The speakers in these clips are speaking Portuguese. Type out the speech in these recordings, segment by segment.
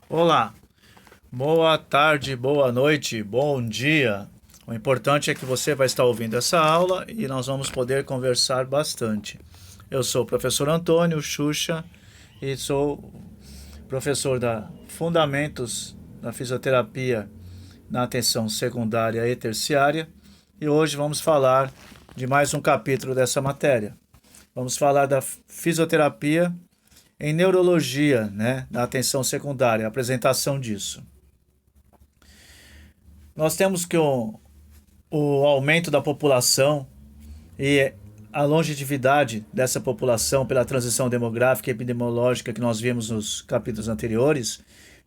Olá, boa tarde, boa noite, bom dia. O importante é que você vai estar ouvindo essa aula e nós vamos poder conversar bastante. Eu sou o professor Antônio Xuxa e sou professor da Fundamentos da Fisioterapia na atenção secundária e terciária e hoje vamos falar de mais um capítulo dessa matéria. Vamos falar da fisioterapia em neurologia, né, na atenção secundária, a apresentação disso. Nós temos que o aumento da população e a longevidade dessa população pela transição demográfica e epidemiológica que nós vimos nos capítulos anteriores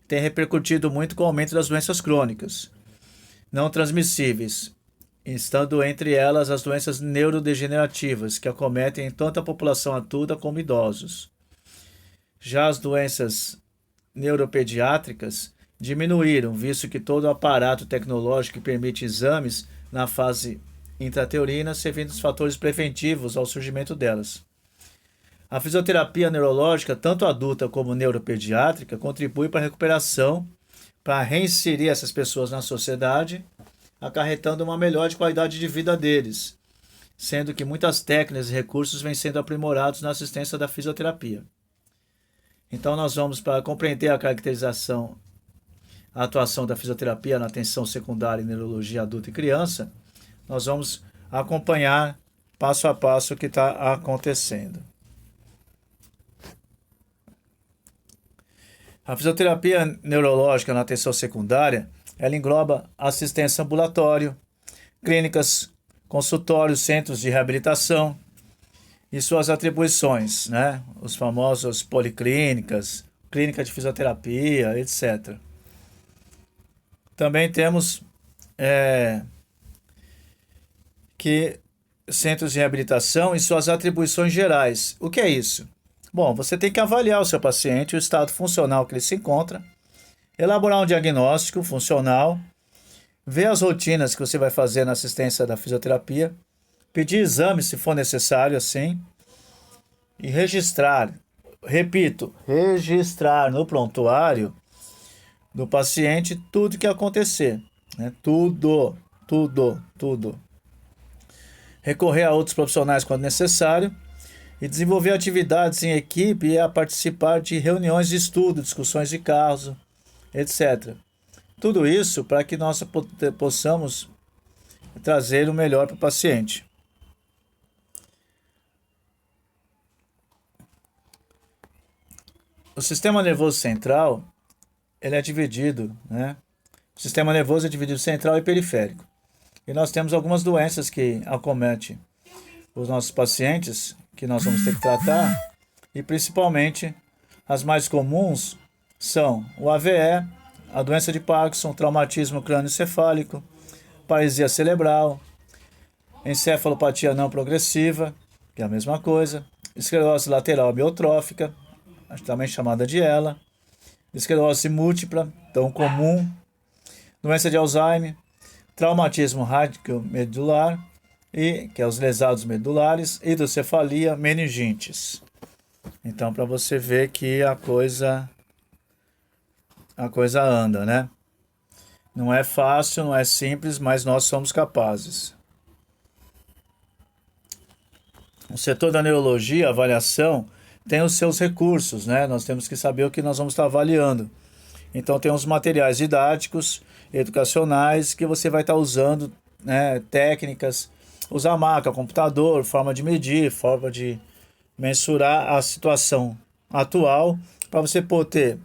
tem repercutido muito com o aumento das doenças crônicas não transmissíveis, estando entre elas as doenças neurodegenerativas que acometem tanto a população adulta como idosos. Já as doenças neuropediátricas diminuíram, visto que todo o aparato tecnológico que permite exames na fase intrateurina servindo os fatores preventivos ao surgimento delas. A fisioterapia neurológica, tanto adulta como neuropediátrica, contribui para a recuperação, para reinserir essas pessoas na sociedade, acarretando uma melhor qualidade de vida deles, sendo que muitas técnicas e recursos vêm sendo aprimorados na assistência da fisioterapia. Então nós vamos, para compreender a caracterização, a atuação da fisioterapia na atenção secundária em neurologia adulta e criança, nós vamos acompanhar passo a passo o que está acontecendo. A fisioterapia neurológica na atenção secundária, ela engloba assistência ambulatório, clínicas, consultórios, centros de reabilitação, e suas atribuições, né? Os famosos policlínicas, clínica de fisioterapia, etc. Também temos que centros de reabilitação e suas atribuições gerais. O que é isso? Bom, você tem que avaliar o seu paciente, o estado funcional que ele se encontra, elaborar um diagnóstico funcional, ver as rotinas que você vai fazer na assistência da fisioterapia, pedir exames se for necessário, assim, e registrar, repito, registrar no prontuário do paciente tudo que acontecer, né? Tudo. Recorrer a outros profissionais quando necessário e desenvolver atividades em equipe e a participar de reuniões de estudo, discussões de caso, etc. Tudo isso para que nós possamos trazer o melhor para o paciente. O sistema nervoso central, ele é dividido, né? O sistema nervoso é dividido em central e periférico. E nós temos algumas doenças que acometem os nossos pacientes, que nós vamos ter que tratar, e principalmente as mais comuns são o AVE, a doença de Parkinson, traumatismo crânioencefálico, paralisia cerebral, encefalopatia não progressiva, que é a mesma coisa, esclerose lateral amiotrófica, também chamada de ELA, esclerose múltipla, tão comum, doença de Alzheimer, traumatismo radiculomedular, que é os lesados medulares, hidrocefalia, meningites. Então, para você ver que a coisa anda, né? Não é fácil, não é simples, mas nós somos capazes. O setor da neurologia, a avaliação, tem os seus recursos, né? Nós temos que saber o que nós vamos estar avaliando. Então tem os materiais didáticos, educacionais, que você vai estar usando, né? Técnicas, usar maca, computador, forma de medir, forma de mensurar a situação atual, para você poder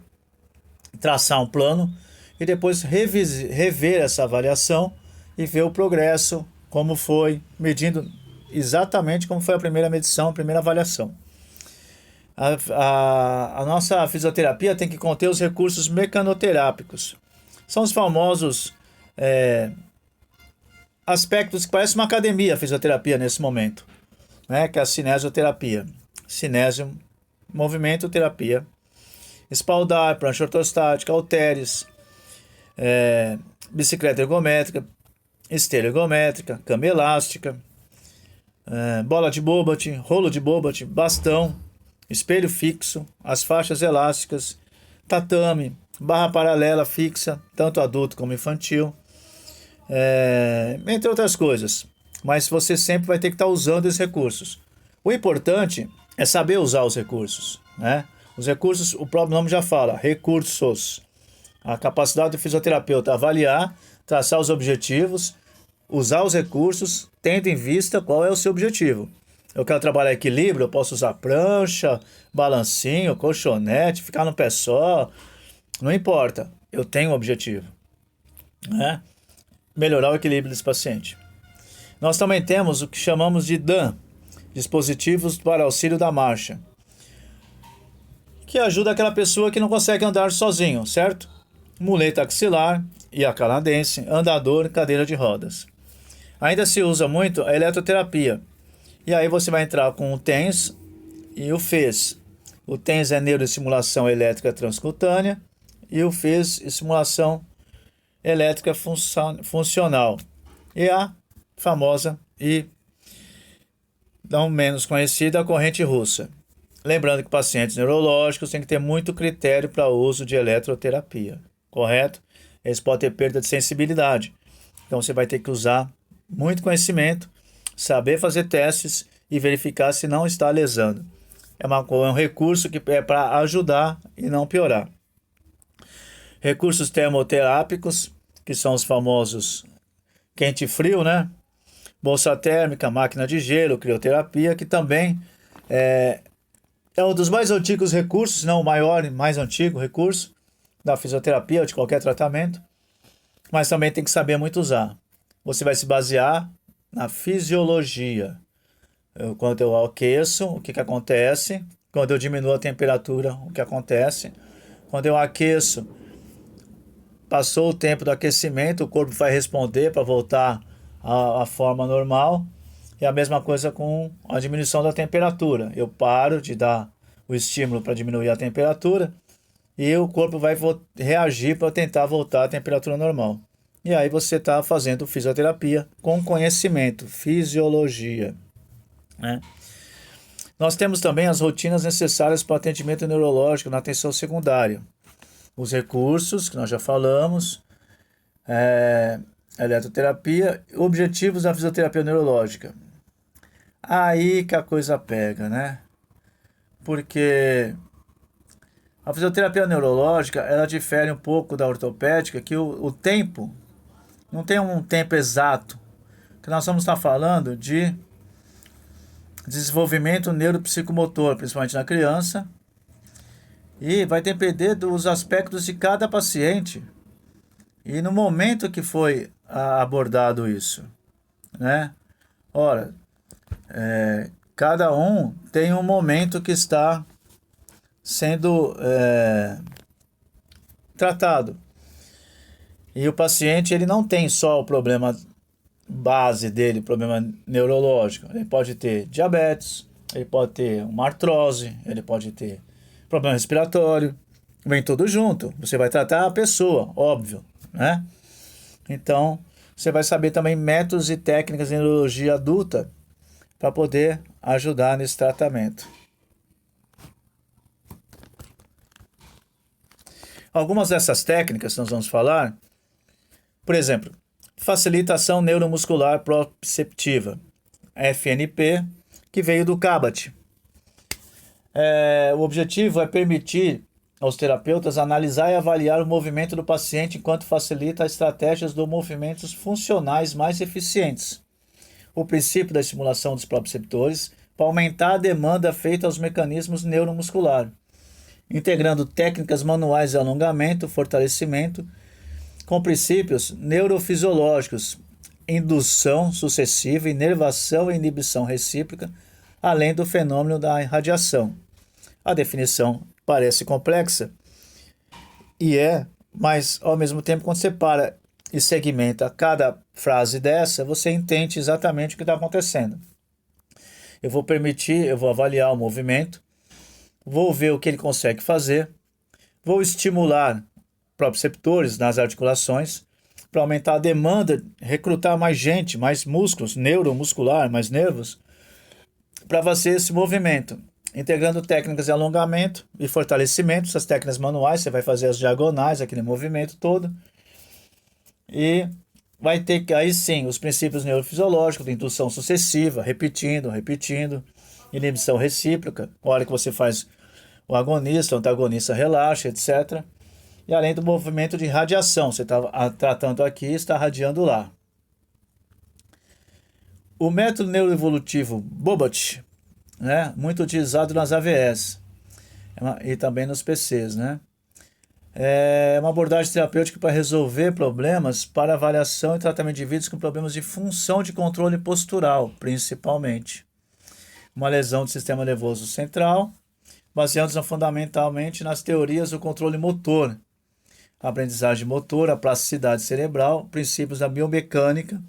traçar um plano e depois rever essa avaliação e ver o progresso, como foi, medindo exatamente como foi a primeira medição, a primeira avaliação. A nossa fisioterapia tem que conter os recursos mecanoterápicos. São os famosos aspectos que parecem uma academia, a fisioterapia nesse momento, né? Que é a cinesioterapia. Cinésio, movimento, terapia. Espaldar, prancha ortostática, halteres, bicicleta ergométrica, esteira ergométrica, cama elástica, bola de Bobot, rolo de Bobot, bastão, espelho fixo, as faixas elásticas, tatame, barra paralela fixa, tanto adulto como infantil, entre outras coisas. Mas você sempre vai ter que estar usando esses recursos. O importante é saber usar os recursos, né? Os recursos, o próprio nome já fala, recursos. A capacidade do fisioterapeuta avaliar, traçar os objetivos, usar os recursos, tendo em vista qual é o seu objetivo. Eu quero trabalhar equilíbrio, eu posso usar prancha, balancinho, colchonete, ficar no pé só. Não importa, eu tenho um objetivo, né? Melhorar o equilíbrio desse paciente. Nós também temos o que chamamos de DAN, dispositivos para auxílio da marcha, que ajuda aquela pessoa que não consegue andar sozinho, certo? Muleta axilar e a canadense, andador, cadeira de rodas. Ainda se usa muito a eletroterapia. E aí você vai entrar com o TENS e o FES. O TENS é neuroestimulação elétrica transcutânea e o FES estimulação elétrica funcional. E a famosa e não menos conhecida, a corrente russa. Lembrando que pacientes neurológicos têm que ter muito critério para o uso de eletroterapia, correto? Eles podem ter perda de sensibilidade. Então você vai ter que usar muito conhecimento, saber fazer testes e verificar se não está lesando. É um recurso que é para ajudar e não piorar. Recursos termoterápicos, que são os famosos quente e frio, né? Bolsa térmica, máquina de gelo, crioterapia, que também é um dos mais antigos recursos, se não o maior e mais antigo recurso da fisioterapia ou de qualquer tratamento, mas também tem que saber muito usar. Você vai se basear na fisiologia. Quando eu aqueço, o que acontece? Quando eu diminuo a temperatura, o que acontece? Quando eu aqueço, passou o tempo do aquecimento, o corpo vai responder para voltar à forma normal. E a mesma coisa com a diminuição da temperatura. Eu paro de dar o estímulo para diminuir a temperatura e o corpo vai reagir para tentar voltar à temperatura normal. E aí você está fazendo fisioterapia com conhecimento, fisiologia, né? Nós temos também as rotinas necessárias para o atendimento neurológico na atenção secundária. Os recursos, que nós já falamos, eletroterapia, objetivos da fisioterapia neurológica. Aí que a coisa pega, né? Porque a fisioterapia neurológica, ela difere um pouco da ortopédica, que o tempo, não tem um tempo exato, que nós vamos estar falando de desenvolvimento neuropsicomotor, principalmente na criança, e vai depender dos aspectos de cada paciente e no momento que foi abordado isso, né? Ora, cada um tem um momento que está sendo tratado. E o paciente, ele não tem só o problema base dele, problema neurológico. Ele pode ter diabetes, ele pode ter uma artrose, ele pode ter problema respiratório. Vem tudo junto. Você vai tratar a pessoa, óbvio, né? Então, você vai saber também métodos e técnicas de neurologia adulta para poder ajudar nesse tratamento. Algumas dessas técnicas que nós vamos falar, por exemplo, facilitação neuromuscular proprioceptiva, FNP, que veio do Kabat. O objetivo é permitir aos terapeutas analisar e avaliar o movimento do paciente enquanto facilita estratégias de movimentos funcionais mais eficientes. O princípio da estimulação dos proprioceptores para aumentar a demanda feita aos mecanismos neuromuscular, integrando técnicas manuais de alongamento, fortalecimento, com princípios neurofisiológicos, indução sucessiva, inervação e inibição recíproca, além do fenômeno da irradiação. A definição parece complexa mas ao mesmo tempo, quando você para e segmenta cada frase dessa, você entende exatamente o que está acontecendo. Eu vou avaliar o movimento, vou ver o que ele consegue fazer, vou estimular proprioceptores nas articulações para aumentar a demanda, recrutar mais gente, mais músculos, neuromuscular, mais nervos, para fazer esse movimento. integrando técnicas de alongamento e fortalecimento. Essas técnicas manuais, você vai fazer as diagonais, aquele movimento todo. E vai ter que, aí sim, os princípios neurofisiológicos de indução sucessiva, repetindo, inibição recíproca, a hora que você faz o agonista, o antagonista relaxa, etc. E além do movimento de radiação, você está tratando aqui e está radiando lá. O método neuroevolutivo Bobat, né, muito utilizado nas AVS e também nos PCs, né? É uma abordagem terapêutica para resolver problemas para avaliação e tratamento de indivíduos com problemas de função de controle postural, principalmente. Uma lesão do sistema nervoso central, baseados fundamentalmente nas teorias do controle motor, a aprendizagem motora, a plasticidade cerebral, princípios da biomecânica,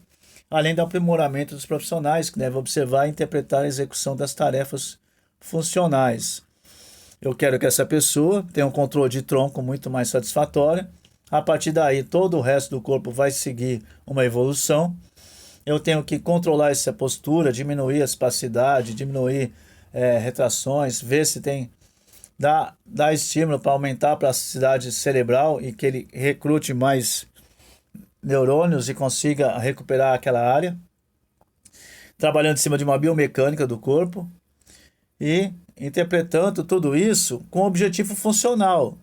além do aprimoramento dos profissionais que devem observar e interpretar a execução das tarefas funcionais. Eu quero que essa pessoa tenha um controle de tronco muito mais satisfatório. A partir daí, todo o resto do corpo vai seguir uma evolução. Eu tenho que controlar essa postura, diminuir a espacidade, diminuir retrações, ver se tem... Dar estímulo para aumentar a plasticidade cerebral e que ele recrute mais neurônios e consiga recuperar aquela área. Trabalhando em cima de uma biomecânica do corpo e interpretando tudo isso com objetivo funcional.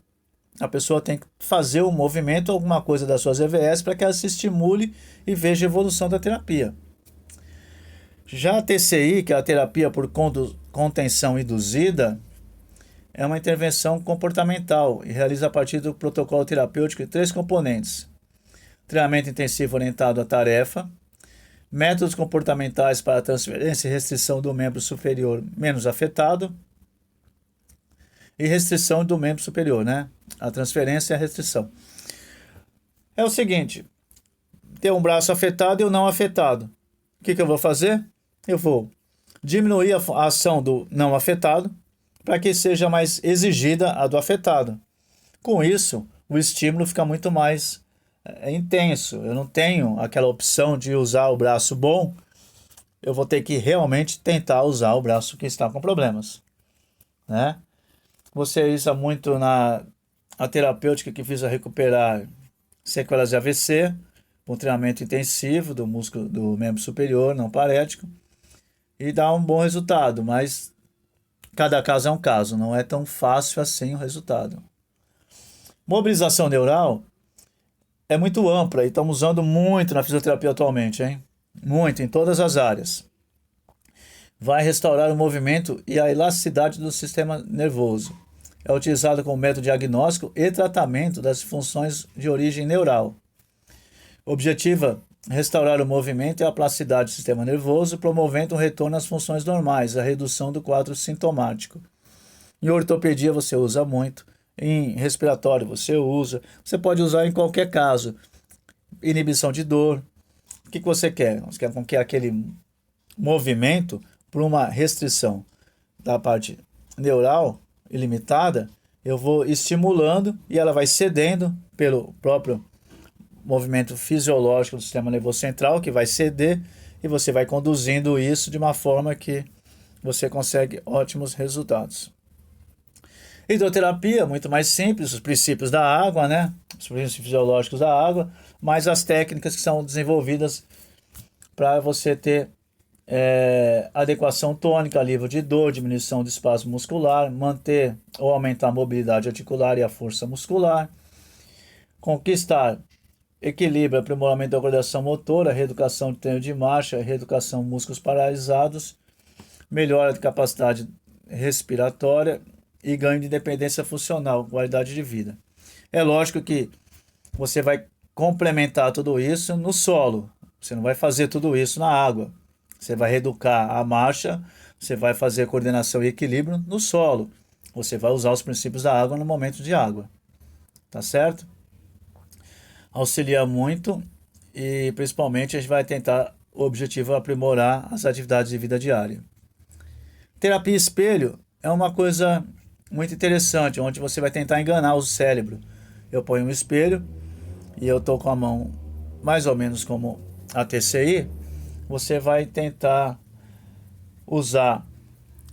A pessoa tem que fazer um movimento, alguma coisa das suas EVS para que ela se estimule e veja a evolução da terapia. Já a TCI, que é a terapia por contenção induzida, é uma intervenção comportamental e realiza a partir do protocolo terapêutico 3 componentes: treinamento intensivo orientado à tarefa, métodos comportamentais para a transferência e restrição do membro superior menos afetado e restrição do membro superior, né? A transferência e a restrição. É o seguinte, ter um braço afetado e um não afetado. O que eu vou fazer? Eu vou diminuir a ação do não afetado para que seja mais exigida a do afetado. Com isso, o estímulo fica muito mais intenso. Eu não tenho aquela opção de usar o braço bom, eu vou ter que realmente tentar usar o braço que está com problemas, né? Você usa muito a terapêutica que visa recuperar sequelas de AVC, com treinamento intensivo do músculo do membro superior não parético, e dá um bom resultado, mas cada caso é um caso, não é tão fácil assim o resultado. Mobilização neural é muito ampla e estamos usando muito na fisioterapia atualmente, hein? Muito, em todas as áreas. Vai restaurar o movimento e a elasticidade do sistema nervoso. É utilizado como método diagnóstico e tratamento das funções de origem neural. Objetiva: restaurar o movimento e a plasticidade do sistema nervoso, promovendo um retorno às funções normais, a redução do quadro sintomático. Em ortopedia você usa muito, em respiratório você usa, você pode usar em qualquer caso. Inibição de dor. O que você quer? Você quer com que aquele movimento, por uma restrição da parte neural ilimitada, eu vou estimulando e ela vai cedendo pelo próprio movimento fisiológico do sistema nervoso central, que vai ceder, e você vai conduzindo isso de uma forma que você consegue ótimos resultados. Hidroterapia, muito mais simples, os princípios da água, né? Os princípios fisiológicos da água, mas as técnicas que são desenvolvidas para você ter adequação tônica, alívio de dor, diminuição do espasmo muscular, manter ou aumentar a mobilidade articular e a força muscular, conquistar equilíbrio, aprimoramento da coordenação motora, reeducação de treino de marcha, reeducação de músculos paralisados, melhora de capacidade respiratória e ganho de independência funcional, qualidade de vida. É lógico que você vai complementar tudo isso no solo, você não vai fazer tudo isso na água. Você vai reeducar a marcha, você vai fazer coordenação e equilíbrio no solo. Você vai usar os princípios da água no momento de água. Tá certo? Auxilia muito e principalmente a gente vai tentar, o objetivo é aprimorar as atividades de vida diária. Terapia espelho é uma coisa muito interessante, onde você vai tentar enganar o cérebro. Eu ponho um espelho e eu estou com a mão mais ou menos como a TCI. Você vai tentar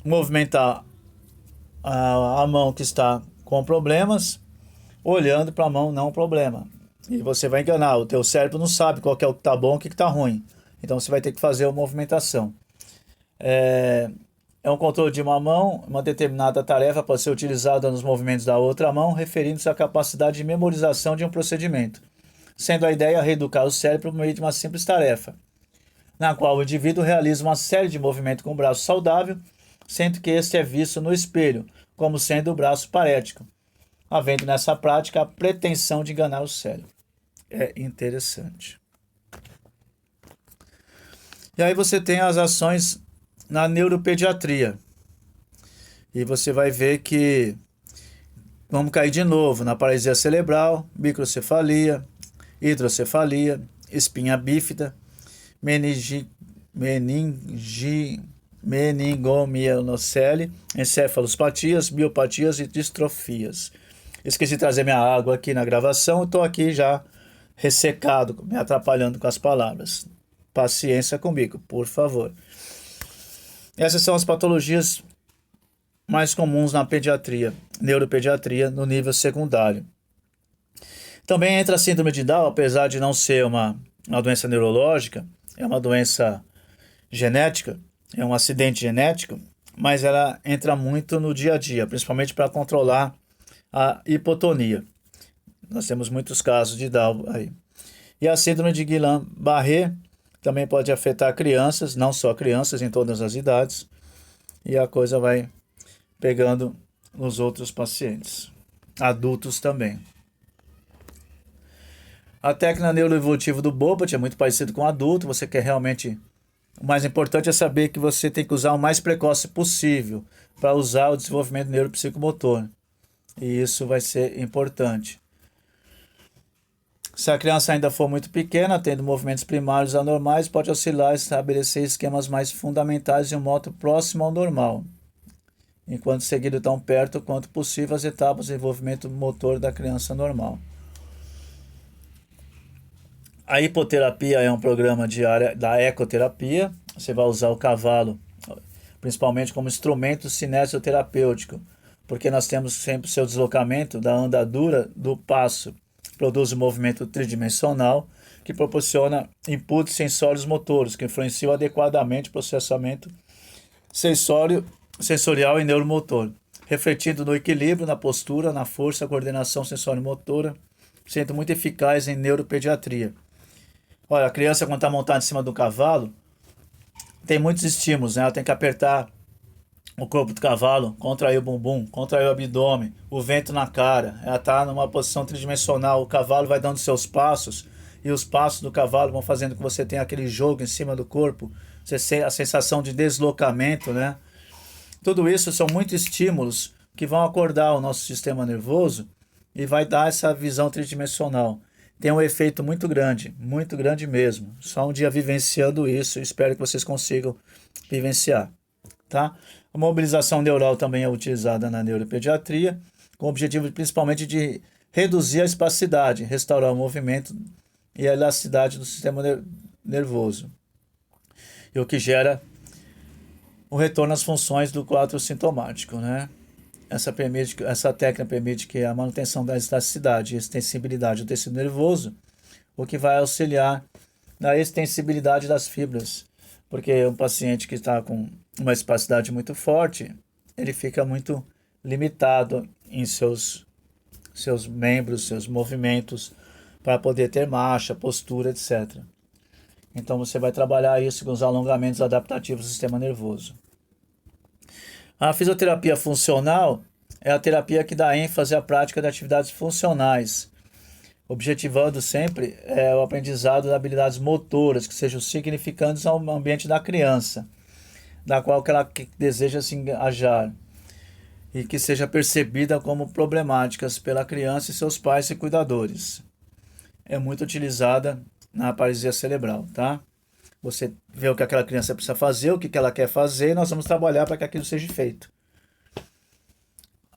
movimentar a mão que está com problemas, olhando para a mão não problema. E você vai enganar, o teu cérebro não sabe qual que é o que está bom e o que está ruim. Então você vai ter que fazer a movimentação. É, é um controle de uma mão, uma determinada tarefa pode ser utilizada nos movimentos da outra mão, referindo-se à capacidade de memorização de um procedimento, sendo a ideia reeducar o cérebro por meio de uma simples tarefa, na qual o indivíduo realiza uma série de movimentos com o braço saudável, sendo que este é visto no espelho como sendo o braço parético, havendo nessa prática a pretensão de enganar o cérebro. É interessante. E aí você tem as ações na neuropediatria. E você vai ver que vamos cair de novo na paralisia cerebral, microcefalia, hidrocefalia, espinha bífida, meningomielocele, encefalospatias, miopatias e distrofias. Esqueci de trazer minha água aqui na gravação, estou aqui já ressecado, me atrapalhando com as palavras. Paciência comigo, por favor. Essas são as patologias mais comuns na pediatria, neuropediatria, no nível secundário. Também entra a síndrome de Down, apesar de não ser uma doença neurológica, é uma doença genética, é um acidente genético, mas ela entra muito no dia a dia, principalmente para controlar a hipotonia. Nós temos muitos casos de Down aí. E a síndrome de Guillain-Barré também pode afetar crianças, não só crianças, em todas as idades, e a coisa vai pegando nos outros pacientes, adultos também. A técnica neuroevolutiva do Bobat é muito parecido com o adulto, você quer realmente... O mais importante é saber que você tem que usar o mais precoce possível para usar o desenvolvimento neuropsicomotor. E isso vai ser importante. Se a criança ainda for muito pequena, tendo movimentos primários anormais, pode oscilar e estabelecer esquemas mais fundamentais de um modo próximo ao normal, enquanto seguindo tão perto quanto possível as etapas de desenvolvimento motor da criança normal. A hipoterapia é um programa de área da ecoterapia. Você vai usar o cavalo, principalmente como instrumento cinesioterapêutico, porque nós temos sempre o seu deslocamento da andadura do passo. Produz um movimento tridimensional que proporciona inputs sensórios motores, que influenciam adequadamente o processamento sensorial e neuromotor, refletindo no equilíbrio, na postura, na força, coordenação sensório-motora, sendo muito eficaz em neuropediatria. Olha, a criança quando está montada em cima do cavalo, tem muitos estímulos, né? Ela tem que apertar o corpo do cavalo, contrair o bumbum, contrair o abdômen, o vento na cara. Ela está numa posição tridimensional, o cavalo vai dando seus passos e os passos do cavalo vão fazendo com que você tenha aquele jogo em cima do corpo, a sensação de deslocamento, né? Tudo isso são muitos estímulos que vão acordar o nosso sistema nervoso e vai dar essa visão tridimensional. Tem um efeito muito grande mesmo. Só um dia vivenciando isso, espero que vocês consigam vivenciar, tá? A mobilização neural também é utilizada na neuropediatria, com o objetivo principalmente de reduzir a espasticidade, restaurar o movimento e a elasticidade do sistema nervoso, e o que gera o retorno às funções do quadro sintomático, né? Essa técnica permite que a manutenção da elasticidade e extensibilidade do tecido nervoso, o que vai auxiliar na extensibilidade das fibras, porque um paciente que está com uma espasticidade muito forte, ele fica muito limitado em seus membros, seus movimentos, para poder ter marcha, postura, etc. Então você vai trabalhar isso com os alongamentos adaptativos do sistema nervoso. A fisioterapia funcional é a terapia que dá ênfase à prática de atividades funcionais, objetivando sempre o aprendizado de habilidades motoras que sejam significantes ao ambiente da criança, da qual que ela deseja se engajar, e que seja percebida como problemáticas pela criança e seus pais e cuidadores. É muito utilizada na paralisia cerebral, tá? Você vê o que aquela criança precisa fazer, o que ela quer fazer, e nós vamos trabalhar para que aquilo seja feito.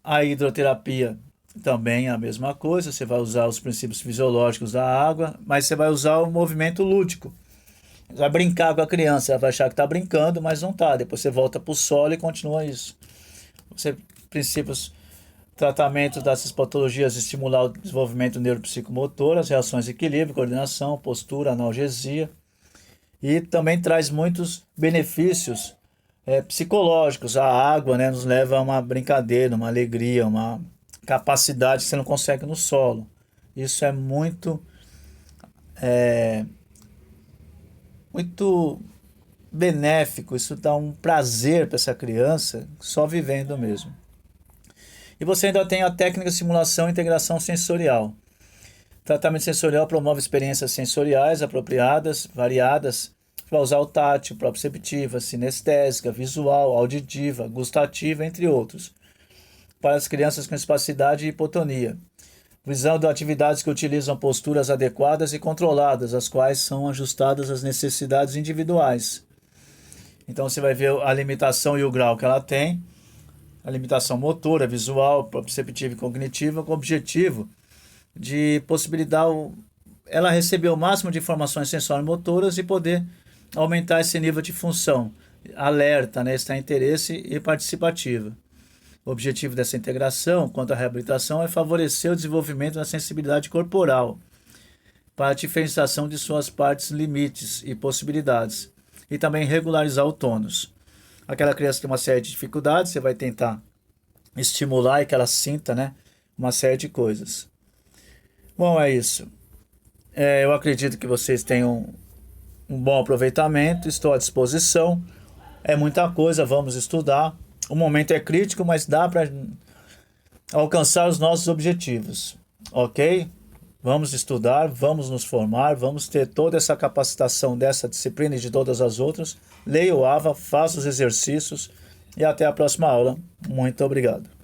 A hidroterapia também é a mesma coisa, você vai usar os princípios fisiológicos da água, mas você vai usar o movimento lúdico. Você vai brincar com a criança, ela vai achar que está brincando, mas não está. Depois você volta para o solo e continua isso. Você princípios, tratamento dessas patologias, estimular o desenvolvimento neuropsicomotor, as reações de equilíbrio, coordenação, postura, analgesia. E também traz muitos benefícios psicológicos. A água, né, nos leva a uma brincadeira, uma alegria, uma capacidade que você não consegue no solo. Isso é muito benéfico, isso dá um prazer para essa criança, só vivendo mesmo. E você ainda tem a técnica de simulação e integração sensorial. Tratamento sensorial promove experiências sensoriais apropriadas, variadas, para usar o tátil, proprioceptiva, sinestésica, visual, auditiva, gustativa, entre outros, para as crianças com espasticidade e hipotonia, visando atividades que utilizam posturas adequadas e controladas, as quais são ajustadas às necessidades individuais. Então você vai ver a limitação e o grau que ela tem, a limitação motora, visual, proprioceptiva e cognitiva, com o objetivo de possibilitar ela receber o máximo de informações sensório-motoras e poder aumentar esse nível de função, alerta, né, estar interesse e participativa. O objetivo dessa integração, quanto à reabilitação, é favorecer o desenvolvimento da sensibilidade corporal para a diferenciação de suas partes, limites e possibilidades, e também regularizar o tônus. Aquela criança que tem uma série de dificuldades, você vai tentar estimular e que ela sinta, né, uma série de coisas. Bom, é isso. Eu acredito que vocês tenham um bom aproveitamento, estou à disposição. É muita coisa, vamos estudar. O momento é crítico, mas dá para alcançar os nossos objetivos, ok? Vamos estudar, vamos nos formar, vamos ter toda essa capacitação dessa disciplina e de todas as outras. Leia o AVA, faça os exercícios e até a próxima aula. Muito obrigado.